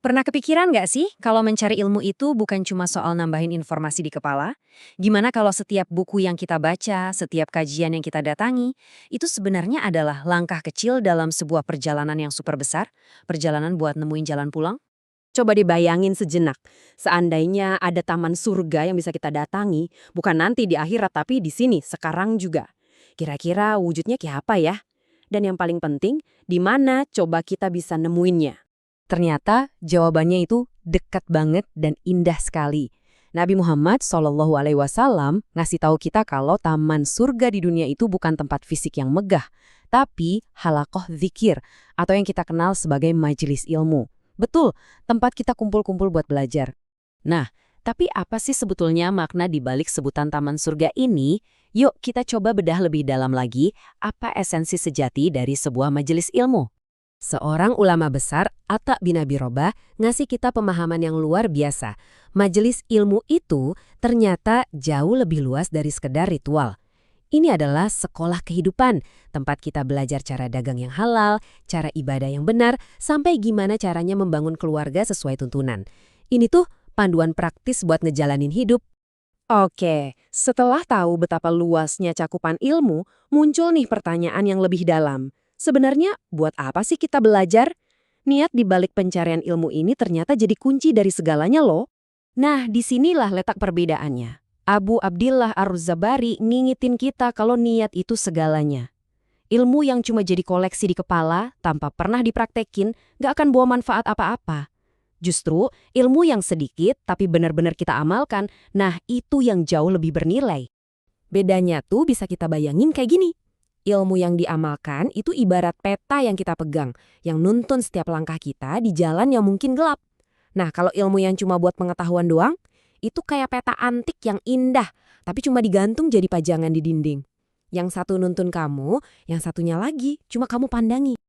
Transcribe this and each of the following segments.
Pernah kepikiran nggak sih kalau mencari ilmu itu bukan cuma soal nambahin informasi di kepala? Gimana kalau setiap buku yang kita baca, setiap kajian yang kita datangi, itu sebenarnya adalah langkah kecil dalam sebuah perjalanan yang super besar? Perjalanan buat nemuin jalan pulang? Coba dibayangin sejenak, seandainya ada taman surga yang bisa kita datangi, bukan nanti di akhirat tapi di sini, sekarang juga. Kira-kira wujudnya kayak apa ya? Dan yang paling penting, di mana coba kita bisa nemuinnya? Ternyata jawabannya itu dekat banget dan indah sekali. Nabi Muhammad SAW ngasih tahu kita kalau taman surga di dunia itu bukan tempat fisik yang megah, tapi halaqah zikir atau yang kita kenal sebagai majelis ilmu. Betul, tempat kita kumpul-kumpul buat belajar. Nah, tapi apa sih sebetulnya makna di balik sebutan taman surga ini? Yuk kita coba bedah lebih dalam lagi apa esensi sejati dari sebuah majelis ilmu. Seorang ulama besar, Atta bin Abi Robah, ngasih kita pemahaman yang luar biasa. Majelis ilmu itu ternyata jauh lebih luas dari sekedar ritual. Ini adalah sekolah kehidupan, tempat kita belajar cara dagang yang halal, cara ibadah yang benar, sampai gimana caranya membangun keluarga sesuai tuntunan. Ini tuh panduan praktis buat ngejalanin hidup. Oke, setelah tahu betapa luasnya cakupan ilmu, muncul nih pertanyaan yang lebih dalam. Sebenarnya, buat apa sih kita belajar? Niat di balik pencarian ilmu ini ternyata jadi kunci dari segalanya loh. Nah, disinilah letak perbedaannya. Abu Abdillah Ar-Zabari ngingetin kita kalau niat itu segalanya. Ilmu yang cuma jadi koleksi di kepala, tanpa pernah dipraktekin, gak akan bawa manfaat apa-apa. Justru, ilmu yang sedikit tapi benar-benar kita amalkan, nah itu yang jauh lebih bernilai. Bedanya tuh bisa kita bayangin kayak gini. Ilmu yang diamalkan itu ibarat peta yang kita pegang, yang nuntun setiap langkah kita di jalan yang mungkin gelap. Nah, kalau ilmu yang cuma buat pengetahuan doang, itu kayak peta antik yang indah, tapi cuma digantung jadi pajangan di dinding. Yang satu nuntun kamu, yang satunya lagi cuma kamu pandangi.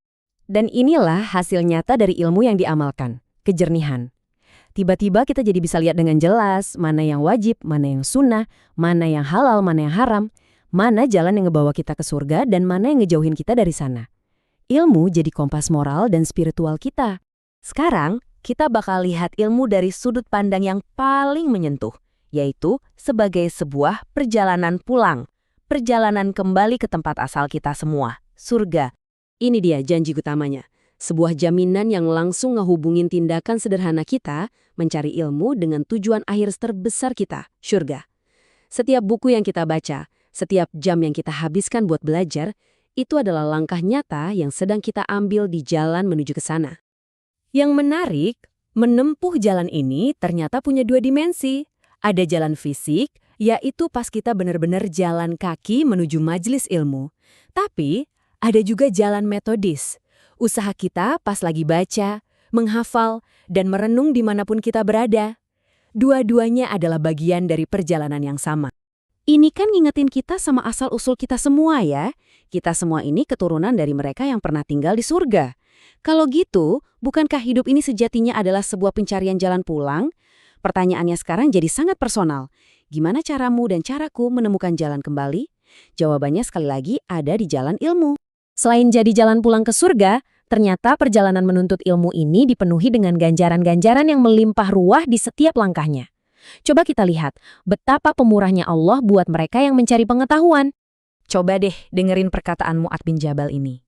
Dan inilah hasil nyata dari ilmu yang diamalkan, kejernihan. Tiba-tiba kita jadi bisa lihat dengan jelas mana yang wajib, mana yang sunnah, mana yang halal, mana yang haram, mana jalan yang ngebawa kita ke surga dan mana yang ngejauhin kita dari sana. Ilmu jadi kompas moral dan spiritual kita. Sekarang, kita bakal lihat ilmu dari sudut pandang yang paling menyentuh, yaitu sebagai sebuah perjalanan pulang, perjalanan kembali ke tempat asal kita semua, surga. Ini dia janji utamanya, sebuah jaminan yang langsung ngehubungin tindakan sederhana kita mencari ilmu dengan tujuan akhir terbesar kita, surga. Setiap buku yang kita baca, setiap jam yang kita habiskan buat belajar, itu adalah langkah nyata yang sedang kita ambil di jalan menuju ke sana. Yang menarik, menempuh jalan ini ternyata punya dua dimensi. Ada jalan fisik, yaitu pas kita benar-benar jalan kaki menuju majelis ilmu. Tapi, ada juga jalan metodis. Usaha kita pas lagi baca, menghafal, dan merenung dimanapun kita berada. Dua-duanya adalah bagian dari perjalanan yang sama. Ini kan ngingetin kita sama asal-usul kita semua ya. Kita semua ini keturunan dari mereka yang pernah tinggal di surga. Kalau gitu, bukankah hidup ini sejatinya adalah sebuah pencarian jalan pulang? Pertanyaannya sekarang jadi sangat personal. Gimana caramu dan caraku menemukan jalan kembali? Jawabannya sekali lagi ada di jalan ilmu. Selain jadi jalan pulang ke surga, ternyata perjalanan menuntut ilmu ini dipenuhi dengan ganjaran-ganjaran yang melimpah ruah di setiap langkahnya. Coba kita lihat betapa pemurahnya Allah buat mereka yang mencari pengetahuan. Coba deh dengerin perkataan Mu'adz bin Jabal ini.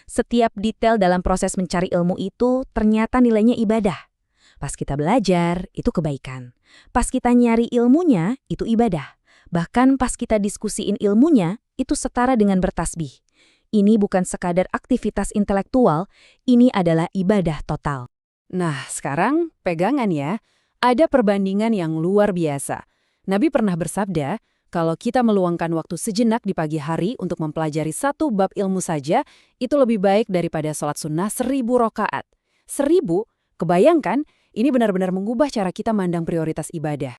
Setiap detail dalam proses mencari ilmu itu ternyata nilainya ibadah. Pas kita belajar, itu kebaikan. Pas kita nyari ilmunya, itu ibadah. Bahkan pas kita diskusiin ilmunya, itu setara dengan bertasbih. Ini bukan sekadar aktivitas intelektual, ini adalah ibadah total. Nah, sekarang pegangan ya. Ada perbandingan yang luar biasa. Nabi pernah bersabda, kalau kita meluangkan waktu sejenak di pagi hari untuk mempelajari satu bab ilmu saja, itu lebih baik daripada sholat sunnah 1000 rakaat. 1000? Kebayangkan, ini benar-benar mengubah cara kita mandang prioritas ibadah.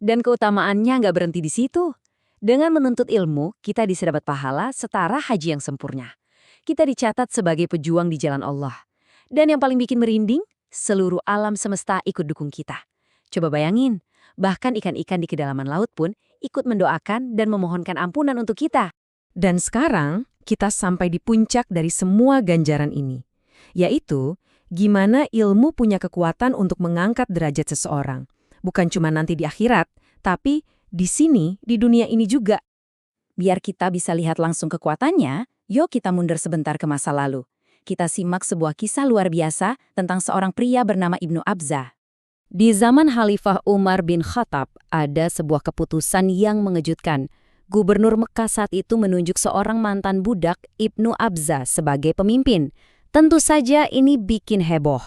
Dan keutamaannya nggak berhenti di situ. Dengan menuntut ilmu, kita bisa dapat pahala setara haji yang sempurna. Kita dicatat sebagai pejuang di jalan Allah. Dan yang paling bikin merinding, seluruh alam semesta ikut dukung kita. Coba bayangin, bahkan ikan-ikan di kedalaman laut pun ikut mendoakan dan memohonkan ampunan untuk kita. Dan sekarang, kita sampai di puncak dari semua ganjaran ini, yaitu Gimana ilmu punya kekuatan untuk mengangkat derajat seseorang. Bukan cuma nanti di akhirat, tapi di sini, di dunia ini juga. Biar kita bisa lihat langsung kekuatannya, yuk kita mundur sebentar ke masa lalu. Kita simak sebuah kisah luar biasa tentang seorang pria bernama Ibnu Abzah. Di zaman Khalifah Umar bin Khattab, ada sebuah keputusan yang mengejutkan. Gubernur Mekah saat itu menunjuk seorang mantan budak, Ibnu Abzah, sebagai pemimpin. Tentu saja ini bikin heboh.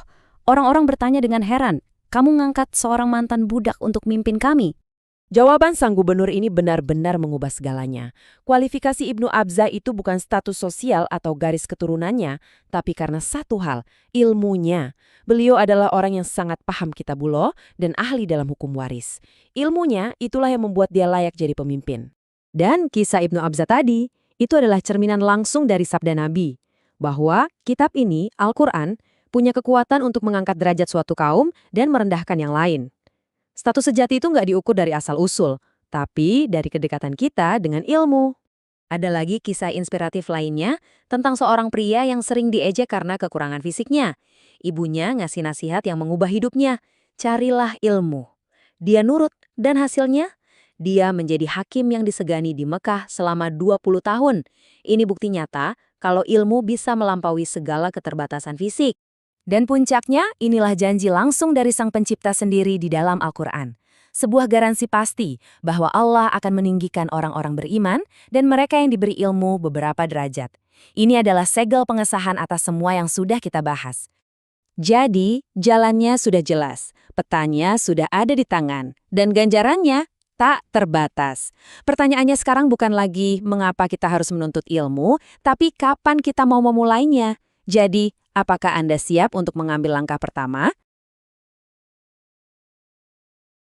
Orang-orang bertanya dengan heran, kamu ngangkat seorang mantan budak untuk mimpin kami? Jawaban sang gubernur ini benar-benar mengubah segalanya. Kualifikasi Ibnu Abzah itu bukan status sosial atau garis keturunannya, tapi karena satu hal, ilmunya. Beliau adalah orang yang sangat paham kitabullah dan ahli dalam hukum waris. Ilmunya itulah yang membuat dia layak jadi pemimpin. Dan kisah Ibnu Abzah tadi, itu adalah cerminan langsung dari sabda Nabi. Bahwa kitab ini, Al-Quran, punya kekuatan untuk mengangkat derajat suatu kaum dan merendahkan yang lain. Status sejati itu nggak diukur dari asal-usul, tapi dari kedekatan kita dengan ilmu. Ada lagi kisah inspiratif lainnya tentang seorang pria yang sering diejek karena kekurangan fisiknya. Ibunya ngasih nasihat yang mengubah hidupnya, carilah ilmu. Dia nurut, dan hasilnya? Dia menjadi hakim yang disegani di Mekah selama 20 tahun. Ini bukti nyata kalau ilmu bisa melampaui segala keterbatasan fisik. Dan puncaknya, inilah janji langsung dari Sang Pencipta sendiri di dalam Al-Quran. Sebuah garansi pasti bahwa Allah akan meninggikan orang-orang beriman dan mereka yang diberi ilmu beberapa derajat. Ini adalah segel pengesahan atas semua yang sudah kita bahas. Jadi, jalannya sudah jelas, petanya sudah ada di tangan, dan ganjarannya tak terbatas. Pertanyaannya sekarang bukan lagi mengapa kita harus menuntut ilmu, tapi kapan kita mau memulainya. Jadi, apakah Anda siap untuk mengambil langkah pertama?